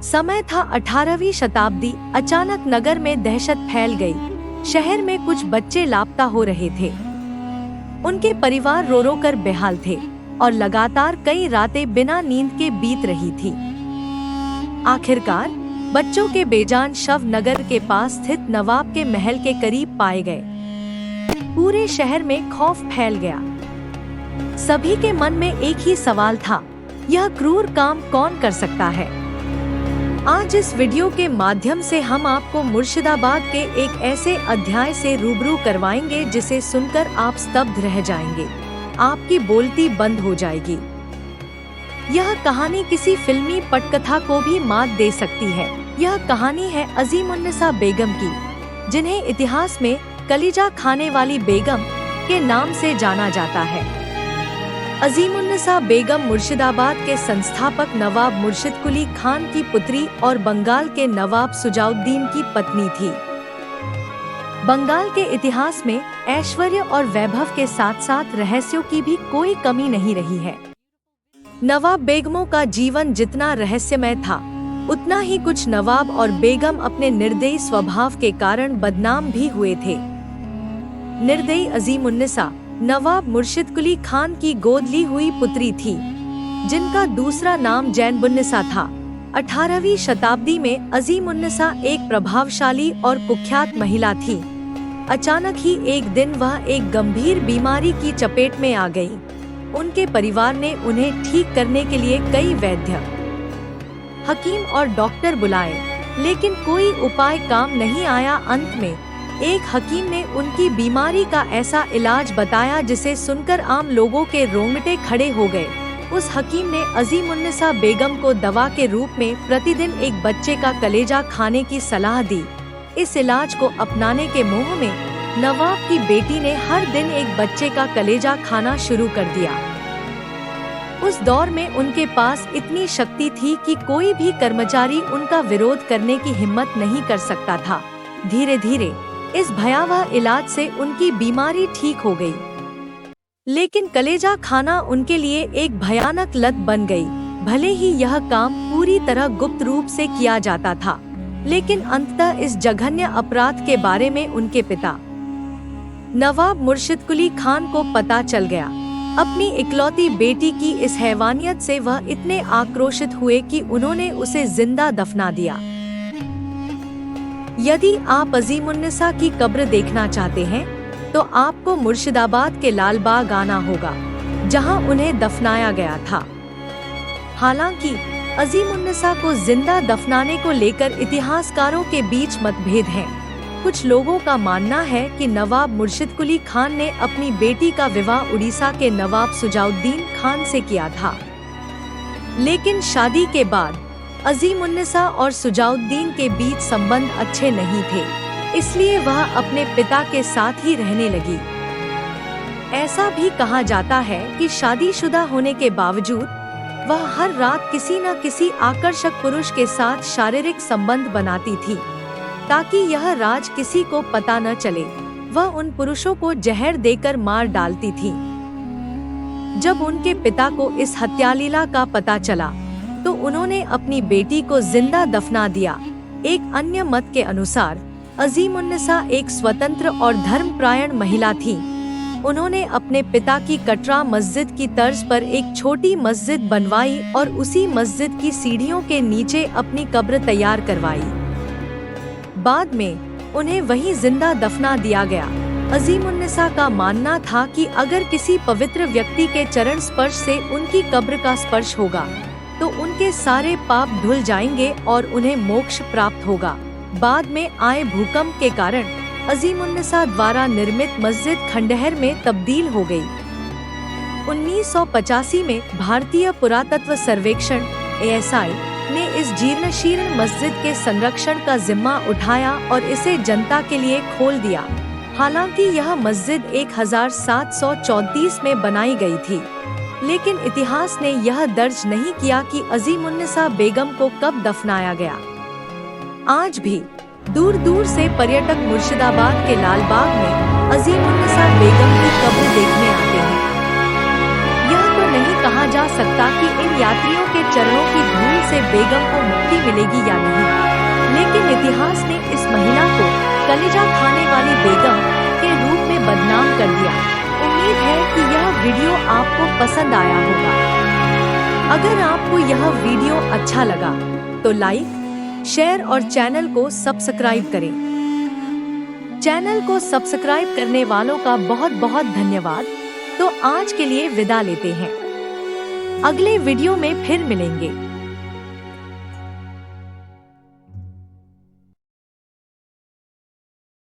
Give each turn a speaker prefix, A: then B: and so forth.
A: समय था 18वीं शताब्दी। अचानक नगर में दहशत फैल गई। शहर में कुछ बच्चे लापता हो रहे थे। उनके परिवार रो रो कर बेहाल थे और लगातार कई रातें बिना नींद के बीत रही थी। आखिरकार बच्चों के बेजान शव नगर के पास स्थित नवाब के महल के करीब पाए गए। पूरे शहर में खौफ फैल गया। सभी के मन में एक ही सवाल था, यह क्रूर काम कौन कर सकता है। आज इस वीडियो के माध्यम से हम आपको मुर्शिदाबाद के एक ऐसे अध्याय से रूबरू करवाएंगे जिसे सुनकर आप स्तब्ध रह जाएंगे, आपकी बोलती बंद हो जाएगी। यह कहानी किसी फिल्मी पटकथा को भी मात दे सकती है। यह कहानी है अजीमुन्निसा बेगम की, जिन्हें इतिहास में कलीजा खाने वाली बेगम के नाम से जाना जाता है। अजीमुन्निसा बेगम मुर्शिदाबाद के संस्थापक नवाब मुर्शिद कुली खान की पुत्री और बंगाल के नवाब सुजाउद्दीन की पत्नी थी। बंगाल के इतिहास में ऐश्वर्य और वैभव के साथ साथ रहस्यों की भी कोई कमी नहीं रही है। नवाब बेगमों का जीवन जितना रहस्यमय था, उतना ही कुछ नवाब और बेगम अपने निर्दयी स्वभाव के कारण बदनाम भी हुए थे। निर्दयी अजीमुन्निसा नवाब मुर्शिद कुली खान की गोद ली हुई पुत्री थी, जिनका दूसरा नाम जैनबुन्निसा था। 18वीं शताब्दी में अजीमुन्निसा एक प्रभावशाली और कुख्यात महिला थी। अचानक ही एक दिन वह एक गंभीर बीमारी की चपेट में आ गई। उनके परिवार ने उन्हें ठीक करने के लिए कई वैद्य, हकीम और डॉक्टर बुलाए, लेकिन कोई उपाय काम नहीं आया। अंत में एक हकीम ने उनकी बीमारी का ऐसा इलाज बताया जिसे सुनकर आम लोगों के रोंगटे खड़े हो गए। उस हकीम ने अजीमुन्निसा बेगम को दवा के रूप में प्रतिदिन एक बच्चे का कलेजा खाने की सलाह दी। इस इलाज को अपनाने के मोह में नवाब की बेटी ने हर दिन एक बच्चे का कलेजा खाना शुरू कर दिया। उस दौर में उनके पास इतनी शक्ति थी कि कोई भी कर्मचारी उनका विरोध करने की हिम्मत नहीं कर सकता था। धीरे धीरे इस भयावह इलाज से उनकी बीमारी ठीक हो गई, लेकिन कलेजा खाना उनके लिए एक भयानक लत बन गई। भले ही यह काम पूरी तरह गुप्त रूप से किया जाता था, लेकिन अंततः इस जघन्य अपराध के बारे में उनके पिता नवाब मुर्शिद कुली खान को पता चल गया। अपनी इकलौती बेटी की इस हैवानियत से वह इतने आक्रोशित हुए कि उन्होंने उसे जिंदा दफना दिया। यदि आप अजीमुन्निसा की कब्र देखना चाहते हैं, तो आपको मुर्शिदाबाद के लालबाग आना होगा, जहां उन्हें दफनाया गया था। हालांकि अजीमुन्निसा को जिंदा दफनाने को लेकर इतिहासकारों के बीच मतभेद हैं। कुछ लोगों का मानना है कि नवाब मुर्शिद कुली खान ने अपनी बेटी का विवाह उड़ीसा के नवाब सुजाउद्दीन खान से किया था, लेकिन शादी के बाद अजीमुन्निसा और सुजाउद्दीन के बीच संबंध अच्छे नहीं थे, इसलिए वह अपने पिता के साथ ही रहने लगी। ऐसा भी कहा जाता है कि शादीशुदा होने के बावजूद वह हर रात किसी न किसी आकर्षक पुरुष के साथ शारीरिक संबंध बनाती थी, ताकि यह राज किसी को पता न चले। वह उन पुरुषों को जहर देकर मार डालती थी। जब उनके पिता को इस हत्यालीला का पता चला, तो उन्होंने अपनी बेटी को जिंदा दफना दिया। एक अन्य मत के अनुसार अजीमुन्निसा एक स्वतंत्र और धर्मपरायण महिला थी। उन्होंने अपने पिता की कटरा मस्जिद की तर्ज पर एक छोटी मस्जिद बनवाई और उसी मस्जिद की सीढ़ियों के नीचे अपनी कब्र तैयार करवाई। बाद में उन्हें वहीं जिंदा दफना दिया गया। अजीमुन्निसा का मानना था कि अगर किसी पवित्र व्यक्ति के चरण स्पर्श से उनकी कब्र का स्पर्श होगा, तो उनके सारे पाप धुल जाएंगे और उन्हें मोक्ष प्राप्त होगा। बाद में आए भूकंप के कारण अजीमुन्निसा द्वारा निर्मित मस्जिद खंडहर में तब्दील हो गई। 1985 में भारतीय पुरातत्व सर्वेक्षण (ASI) ने इस जीर्णशीर्ण मस्जिद के संरक्षण का जिम्मा उठाया और इसे जनता के लिए खोल दिया। हालांकि यह मस्जिद 1734 में बनाई गई थी, लेकिन इतिहास ने यह दर्ज नहीं किया कि अजीमुन्निसा बेगम को कब दफनाया गया। आज भी दूर दूर से पर्यटक मुर्शिदाबाद के लालबाग में अजीमुन्निसा बेगम की कब्र देखने आते हैं। यह तो नहीं कहा जा सकता कि इन यात्रियों के चरणों की धूल से बेगम को मुक्ति मिलेगी या नहीं। लेकिन इतिहास ने इस महिला को कलेजा खाने वाली बेगम के रूप में बदनाम कर दिया। उम्मीद है कि यह वीडियो आपको पसंद आया होगा। अगर आपको यह वीडियो अच्छा लगा तो लाइक, शेयर और चैनल को सब्सक्राइब करें। चैनल को सब्सक्राइब करने वालों का बहुत बहुत धन्यवाद। तो आज के लिए विदा लेते हैं। अगले वीडियो में फिर मिलेंगे।